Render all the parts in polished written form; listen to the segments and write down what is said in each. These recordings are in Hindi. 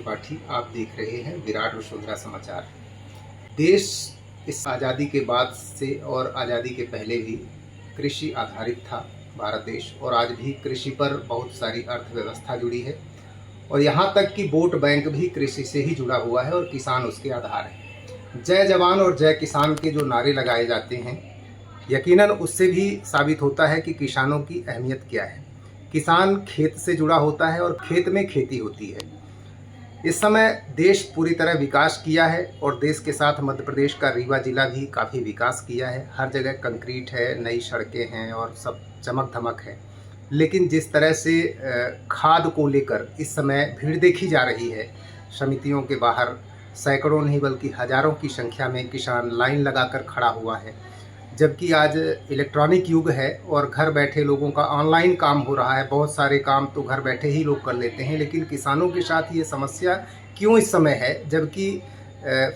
त्रिपाठी। आप देख रहे हैं विराट वसुंधरा समाचार। देश इस आज़ादी के बाद से और आज़ादी के पहले भी कृषि आधारित था भारत देश, और आज भी कृषि पर बहुत सारी अर्थव्यवस्था जुड़ी है और यहाँ तक कि वोट बैंक भी कृषि से ही जुड़ा हुआ है और किसान उसके आधार है। जय जवान और जय किसान के जो नारे लगाए जाते हैं, यकीनन उससे भी साबित होता है कि किसानों की अहमियत क्या है। किसान खेत से जुड़ा होता है और खेत में खेती होती है। इस समय देश पूरी तरह विकास किया है और देश के साथ मध्य प्रदेश का रीवा जिला भी काफ़ी विकास किया है। हर जगह कंक्रीट है, नई सड़कें हैं और सब चमक धमक है। लेकिन जिस तरह से खाद को लेकर इस समय भीड़ देखी जा रही है, समितियों के बाहर सैकड़ों नहीं बल्कि हज़ारों की संख्या में किसान लाइन लगाकर खड़ा हुआ है, जबकि आज इलेक्ट्रॉनिक युग है और घर बैठे लोगों का ऑनलाइन काम हो रहा है। बहुत सारे काम तो घर बैठे ही लोग कर लेते हैं, लेकिन किसानों के साथ ये समस्या क्यों इस समय है, जबकि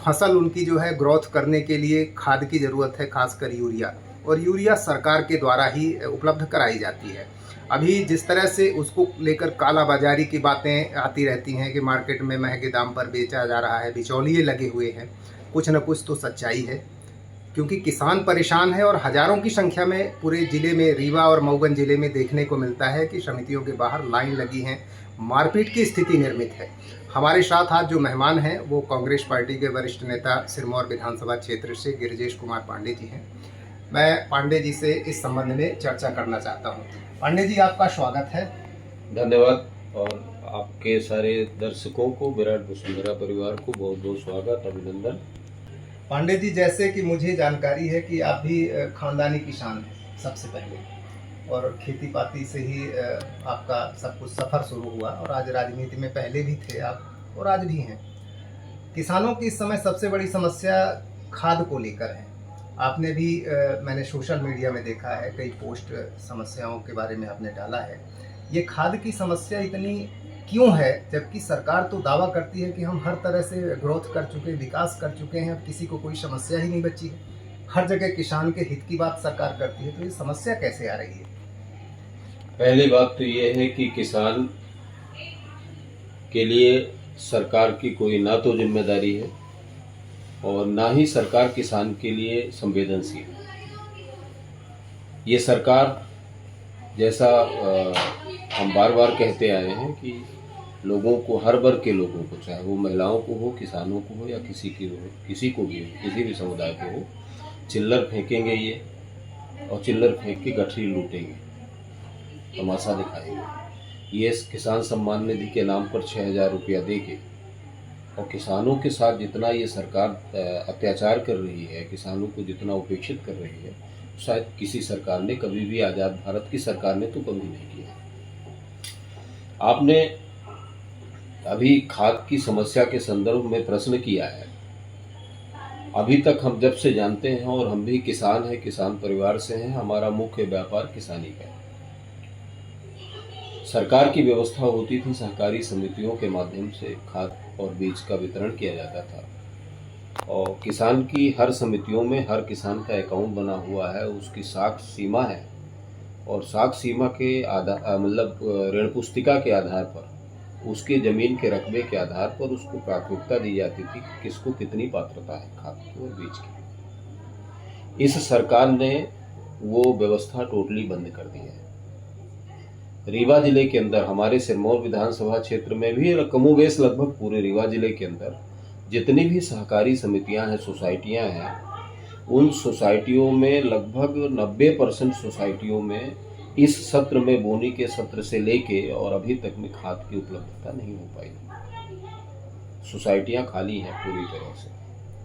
फसल उनकी जो है ग्रोथ करने के लिए खाद की ज़रूरत है, खासकर यूरिया, और यूरिया सरकार के द्वारा ही उपलब्ध कराई जाती है। अभी जिस तरह से उसको लेकर कालाबाजारी की बातें आती रहती हैं कि मार्केट में महंगे दाम पर बेचा जा रहा है, बिचौलिए लगे हुए हैं, कुछ न कुछ तो सच्चाई है, क्योंकि किसान परेशान है और हज़ारों की संख्या में पूरे ज़िले में, रीवा और मऊगंज ज़िले में देखने को मिलता है कि समितियों के बाहर लाइन लगी हैं, मारपीट की स्थिति निर्मित है। हमारे साथ आज जो मेहमान हैं वो कांग्रेस पार्टी के वरिष्ठ नेता सिरमौर विधानसभा क्षेत्र से गिरिजेश कुमार पांडे जी हैं। मैं पांडे जी से इस संबंध में चर्चा करना चाहता हूँ। पांडे जी, आपका स्वागत है। धन्यवाद। और आपके सारे दर्शकों को, विराट वसुंधरा परिवार को बहुत बहुत स्वागत, अभिनंदन। पांडे जी, जैसे कि मुझे जानकारी है कि आप भी खानदानी किसान हैं सबसे पहले, और खेती पाती से ही आपका सब कुछ सफ़र शुरू हुआ और आज राजनीति में पहले भी थे आप और आज भी हैं। किसानों की इस समय सबसे बड़ी समस्या खाद को लेकर है। आपने भी मैंने सोशल मीडिया में देखा है, कई पोस्ट समस्याओं के बारे में आपने डाला है। ये खाद की समस्या इतनी क्यों है, जबकि सरकार तो दावा करती है कि हम हर तरह से ग्रोथ कर चुके, विकास कर चुके हैं, अब किसी को कोई समस्या ही नहीं बची है। हर जगह किसान के हित की बात सरकार करती है, तो ये समस्या कैसे आ रही है? पहली बात तो ये है कि किसान के लिए सरकार की कोई ना तो जिम्मेदारी है और ना ही सरकार किसान के लिए संवेदनशील है। ये सरकार, जैसा हम बार बार कहते आए हैं कि लोगों को, हर वर्ग के लोगों को, चाहे वो महिलाओं को हो, किसानों को हो या किसी को भी हो, किसी भी समुदाय को हो, चिल्लर फेंकेंगे ये, और चिल्लर फेंक के गठरी लूटेंगे, तमाशा दिखाएंगे। ये किसान सम्मान निधि के नाम पर 6,000 रुपया देके, और किसानों के साथ जितना ये सरकार अत्याचार कर रही है, किसानों को जितना उपेक्षित कर रही है, शायद किसी सरकार ने कभी भी, आज़ाद भारत की सरकार ने तो कभी नहीं किया। आपने अभी खाद की समस्या के संदर्भ में प्रश्न किया है। अभी तक हम जब से जानते हैं, और हम भी किसान हैं, किसान परिवार से हैं, हमारा मुख्य व्यापार किसानी का है। सरकार की व्यवस्था होती थी, सहकारी समितियों के माध्यम से खाद और बीज का वितरण किया जाता था, और किसान की हर समितियों में हर किसान का अकाउंट बना हुआ है, उसकी साख सीमा है, और साख सीमा के मतलब ऋण पुस्तिका के आधार पर, उसके ज़मीन के रकबे के आधार पर उसको प्राथमिकता दी जाती थी कि किसको कितनी पात्रता है खाद की और बीज की। इस सरकार ने वो व्यवस्था टोटली बंद कर दी है। रीवा जिले के अंदर, हमारे सिरमौर विधानसभा क्षेत्र में भी कमोबेश लगभग पूरे रीवा जिले के अंदर जितनी भी सहकारी समितियां हैं, सोसाइटियां हैं, उन सोसाइटियों में लगभग 90% सोसाइटियों में इस सत्र में, बोनी के सत्र से लेके और अभी तक में खाद की उपलब्धता नहीं हो पाई। सोसाइटियां खाली हैं पूरी तरह से।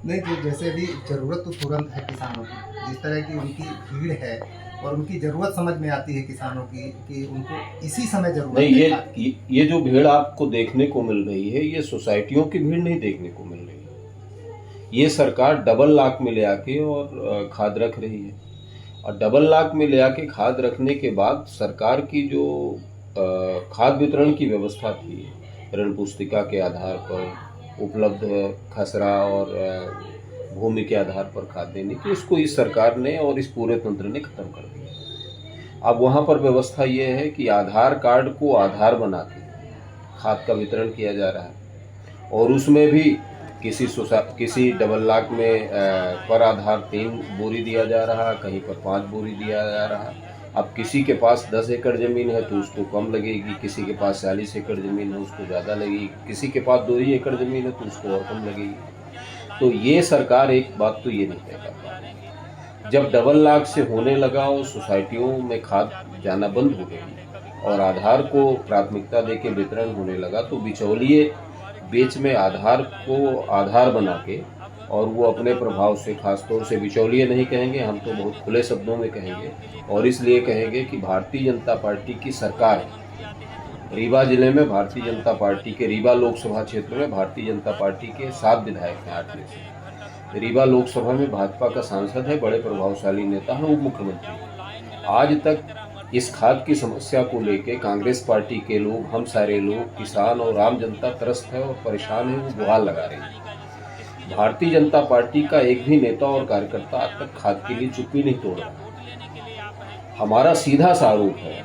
नहीं, तो जैसे भी ज़रूरत तो तुरंत है किसानों की, जिस तरह की उनकी भीड़ है और उनकी ज़रूरत समझ में आती है किसानों की कि उनको इसी समय ज़रूरत नहीं, है। ये जो भीड़ आपको देखने को मिल रही है, ये सोसाइटियों की भीड़ नहीं देखने को मिल रही है। ये सरकार डबल लाख में ले आके और खाद रख रही है, और डबल लाख में ले आके खाद रखने के बाद सरकार की जो खाद वितरण की व्यवस्था थी, ऋण पुस्तिका के आधार पर उपलब्ध खसरा और भूमि के आधार पर खाद देने की, उसको इस सरकार ने और इस पूरे तंत्र ने खत्म कर दिया। अब वहाँ पर व्यवस्था ये है कि आधार कार्ड को आधार बना के खाद का वितरण किया जा रहा है, और उसमें भी किसी डबल लाख में पर आधार 3 बोरी दिया जा रहा, कहीं पर 5 बोरी दिया जा रहा। अब किसी के पास 10 एकड़ ज़मीन है तो उसको कम लगेगी, किसी के पास 40 एकड़ ज़मीन है उसको ज़्यादा लगेगी, किसी के पास 2 ही एकड़ ज़मीन है तो उसको और कम लगेगी। तो ये सरकार एक बात तो ये नहीं तय कर पा रही। जब डबल लाख से होने लगा और सोसाइटियों में खाद जाना बंद हो गई और आधार को प्राथमिकता देके वितरण होने लगा, तो बिचौलिए बीच में आधार को आधार बना के और वो अपने प्रभाव से, खासतौर से बिचौलिए नहीं कहेंगे, हम तो बहुत खुले शब्दों में कहेंगे और इसलिए कहेंगे कि भारतीय जनता पार्टी की सरकार रीवा जिले में, भारतीय जनता पार्टी के रीवा लोकसभा क्षेत्र में भारतीय जनता पार्टी के 7 विधायक हैं 8 में से। रीवा लोकसभा में भाजपा का सांसद है, बड़े प्रभावशाली नेता है, उप मुख्यमंत्री। आज तक इस खाद की समस्या को लेके कांग्रेस पार्टी के लोग, हम सारे लोग, किसान और आम जनता त्रस्त है और परेशान है, वो गुहार लगा रहे हैं। भारतीय जनता पार्टी का एक भी नेता और कार्यकर्ता आज तक खाद के लिए चुप्पी नहीं तोड़ रहा। हमारा सीधा सा आरोप है,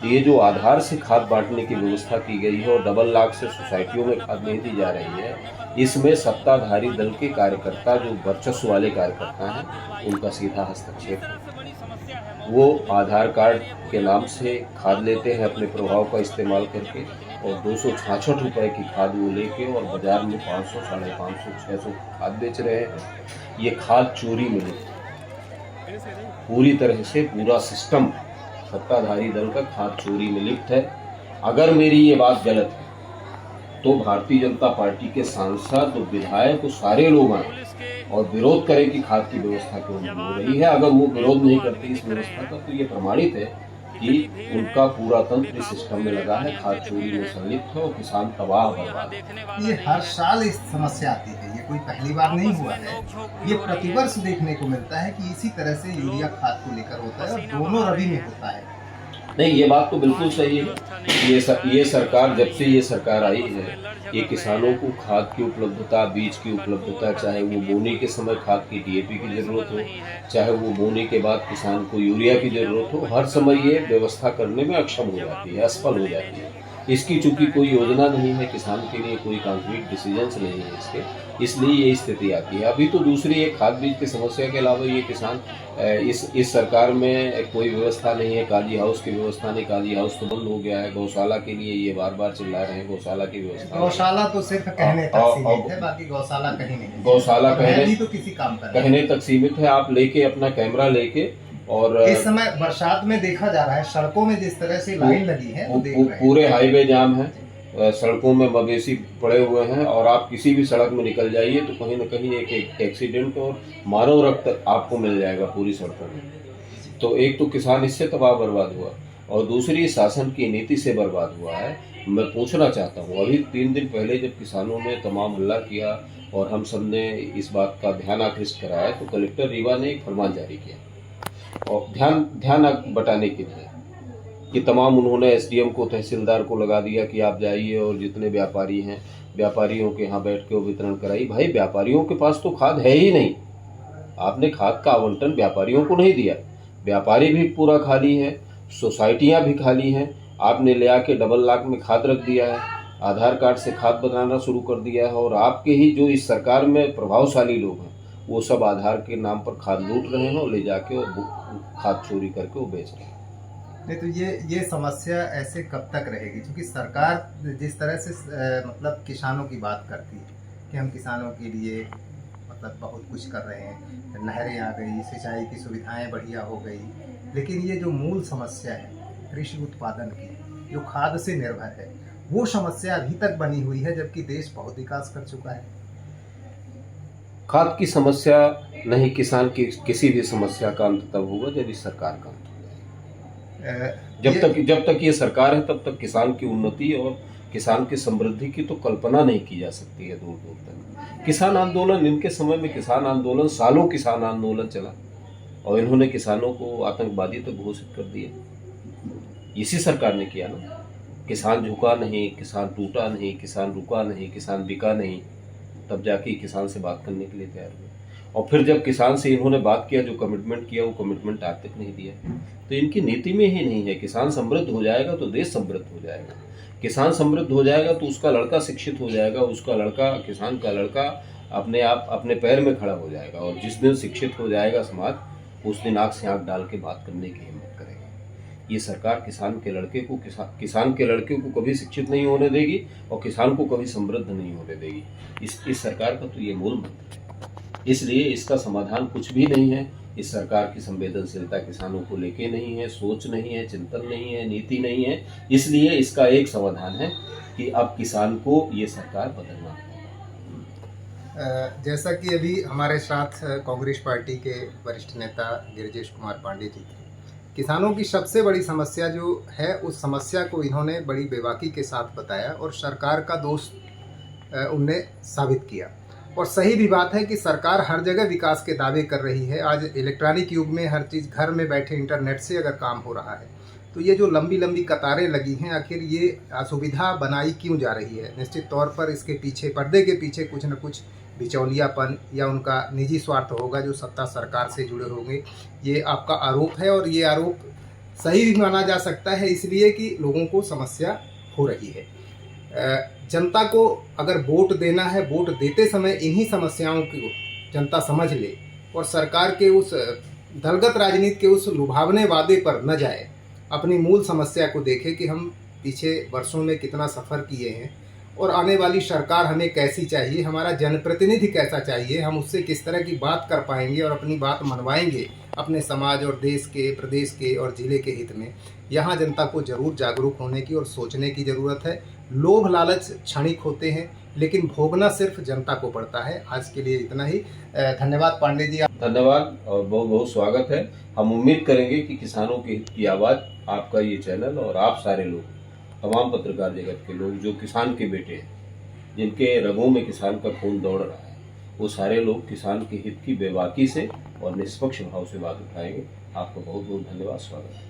ये जो आधार से खाद बांटने की व्यवस्था की गई है और डबल लाख से सोसाइटियों में खाद नहीं दी जा रही है, इसमें सत्ताधारी दल के कार्यकर्ता, जो वर्चस्व वाले कार्यकर्ता हैं, उनका सीधा हस्तक्षेप है। वो आधार कार्ड के नाम से खाद लेते हैं अपने प्रभाव का इस्तेमाल करके और 266 रुपये की खाद वो लेके और बाजार में 500, 550, 600 खाद बेच रहे हैं। ये खाद चोरी में लिप्त है, पूरी तरह से पूरा सिस्टम सत्ताधारी दल का खाद चोरी में लिप्त है। अगर मेरी ये बात गलत है तो भारतीय जनता पार्टी के सांसद, विधायक, सारे लोग आए और विरोध करें कि खाद की व्यवस्था क्यों नहीं हो रही है। अगर वो विरोध नहीं करते इस व्यवस्था का तो ये प्रमाणित है कि उनका पूरा तंत्र इस सिस्टम में लगा है, खाद चोरी में संलिप्त है और किसान तबाह बर्बाद है। ये हर साल इस समस्या आती है, ये कोई पहली बार नहीं हुआ है। ये प्रतिवर्ष देखने को मिलता है कि इसी तरह से यूरिया खाद को लेकर होता है और दोनों रबी में होता है। नहीं, ये बात तो बिल्कुल सही है। ये सरकार, जब से ये सरकार आई है, ये किसानों को खाद की उपलब्धता, बीज की उपलब्धता, चाहे वो बोने के समय खाद की डीएपी की ज़रूरत हो, चाहे वो बोने के बाद किसान को यूरिया की ज़रूरत हो, हर समय ये व्यवस्था करने में अक्षम हो जाती है, असफल हो जाती है। इसकी चूंकि कोई योजना नहीं है, किसान के लिए कोई कॉन्क्रीट डिसीजंस नहीं है इसके, इसलिए ये स्थिति आती है। अभी तो दूसरी एक खाद बीज की समस्या के अलावा ये किसान इस सरकार में कोई व्यवस्था नहीं है, काली हाउस की व्यवस्था नहीं, काली हाउस तो बंद हो गया है। गौशाला के लिए ये बार बार चिल्ला रहे हैं, गौशाला की व्यवस्था, गौशाला तो सिर्फ कहने तक सीमित है, बाकी गौशाला कहीं नहीं। गौशाला तो किसी काम का कहने तक सीमित है। आप लेके अपना कैमरा लेके, और इस समय बरसात में देखा जा रहा है सड़कों में जिस तरह से लाइन लगी है, पूरे हाईवे जाम है, सड़कों में मवेशी पड़े हुए हैं और आप किसी भी सड़क में निकल जाइए तो कहीं न कहीं एक एक्सीडेंट और मानव रक्त आपको मिल जाएगा पूरी सड़कों में। तो एक तो किसान इससे तबाह बर्बाद हुआ और दूसरी शासन की नीति से बर्बाद हुआ है। मैं पूछना चाहता हूँ, अभी 3 दिन पहले जब किसानों ने तमाम हल्ला किया और हम सब ने इस बात का ध्यान आकृष्ट कराया, तो कलेक्टर रीवा ने एक फरमान जारी किया और ध्यान बटाने के लिए कि तमाम उन्होंने एसडीएम को, तहसीलदार को लगा दिया कि आप जाइए और जितने व्यापारी हैं, व्यापारियों के यहाँ बैठ के वो वितरण कराइए। भाई, व्यापारियों के पास तो खाद है ही नहीं, आपने खाद का आवंटन व्यापारियों को नहीं दिया, व्यापारी भी पूरा खाली है, सोसाइटियाँ भी खाली हैं। आपने ले आके डबल लाख में खाद रख दिया है, आधार कार्ड से खाद बनाना शुरू कर दिया है और आपके ही जो इस सरकार में प्रभावशाली लोग हैं वो सब आधार के नाम पर खाद लूट रहे हैं और ले जाके और खाद चोरी करके वो बेच रहे हैं। नहीं तो ये समस्या ऐसे कब तक रहेगी? क्योंकि सरकार जिस तरह से मतलब किसानों की बात करती है कि हम किसानों के लिए मतलब बहुत कुछ कर रहे हैं, नहरें आ गई, सिंचाई की सुविधाएं बढ़िया हो गई, लेकिन ये जो मूल समस्या है कृषि उत्पादन की, जो खाद से निर्भर है, वो समस्या अभी तक बनी हुई है, जबकि देश बहुत विकास कर चुका है। खाद की समस्या नहीं, किसान की किसी भी समस्या का अंत तब होगा जब इस सरकार का अंत हो। जब तक ये सरकार है तब तक किसान की उन्नति और किसान की समृद्धि की तो कल्पना नहीं की जा सकती है दूर दूर तक। किसान आंदोलन, इनके समय में किसान आंदोलन, सालों किसान आंदोलन चला और इन्होंने किसानों को आतंकवादी तक घोषित कर दिया। इसी सरकार ने किया ना। किसान झुका नहीं, किसान टूटा नहीं, किसान रुका नहीं, किसान बिका नहीं, तब जाके किसान से बात करने के लिए तैयार हुए। और फिर जब किसान से इन्होंने बात किया, जो कमिटमेंट किया, वो कमिटमेंट आज तक नहीं दिया। तो इनकी नीति में ही नहीं है। किसान समृद्ध हो जाएगा तो देश समृद्ध हो जाएगा। किसान समृद्ध हो जाएगा तो उसका लड़का शिक्षित हो जाएगा, उसका लड़का, किसान का लड़का अपने आप अपने पैर में खड़ा हो जाएगा, और जिस दिन शिक्षित हो जाएगा समाज, उस दिन आँख से आँख डाल के बात करने की हिम्मत करेगा। ये सरकार किसान के लड़के को कभी शिक्षित नहीं होने देगी और किसान को कभी समृद्ध नहीं होने देगी। इस सरकार का तो ये मूल मंत्र है। इसलिए इसका समाधान कुछ भी नहीं है। इस सरकार की संवेदनशीलता किसानों को लेके नहीं है, सोच नहीं है, चिंतन नहीं है, नीति नहीं है। इसलिए इसका एक समाधान है कि अब किसान को ये सरकार बदलना है। जैसा कि अभी हमारे साथ कांग्रेस पार्टी के वरिष्ठ नेता गिरिजेश कुमार पांडे जी थे, किसानों की सबसे बड़ी समस्या जो है, उस समस्या को इन्होंने बड़ी बेबाकी के साथ बताया और सरकार का दोष उनने साबित किया। और सही भी बात है कि सरकार हर जगह विकास के दावे कर रही है। आज इलेक्ट्रॉनिक युग में हर चीज़ घर में बैठे इंटरनेट से अगर काम हो रहा है, तो ये जो लंबी लंबी कतारें लगी हैं, आखिर ये असुविधा बनाई क्यों जा रही है? निश्चित तौर पर इसके पीछे, पर्दे के पीछे कुछ न कुछ बिचौलियापन या उनका निजी स्वार्थ होगा जो सत्ता सरकार से जुड़े होंगे। ये आपका आरोप है और ये आरोप सही भी माना जा सकता है, इसलिए कि लोगों को समस्या हो रही है। जनता को अगर वोट देना है, वोट देते समय इन्हीं समस्याओं को जनता समझ ले और सरकार के उस दलगत राजनीति के उस लुभावने वादे पर न जाए, अपनी मूल समस्या को देखे कि हम पीछे वर्षों में कितना सफ़र किए हैं और आने वाली सरकार हमें कैसी चाहिए, हमारा जनप्रतिनिधि कैसा चाहिए, हम उससे किस तरह की बात कर पाएंगे और अपनी बात मनवाएंगे अपने समाज और देश के, प्रदेश के और ज़िले के हित में। यहाँ जनता को ज़रूर जागरूक होने की और सोचने की ज़रूरत है। लोभ लालच क्षणिक होते हैं, लेकिन भोगना सिर्फ जनता को पड़ता है। आज के लिए इतना ही। धन्यवाद पांडे जी। धन्यवाद और बहुत बहुत स्वागत है। हम उम्मीद करेंगे कि किसानों के हित की आवाज़ आपका ये चैनल और आप सारे लोग, तमाम पत्रकार जगत के लोग जो किसान के बेटे हैं, जिनके रगों में किसान का खून दौड़ रहा है, वो सारे लोग किसान के हित की बेबाकी से और निष्पक्ष भाव से बात उठाएंगे। आपका बहुत बहुत धन्यवाद, स्वागत है।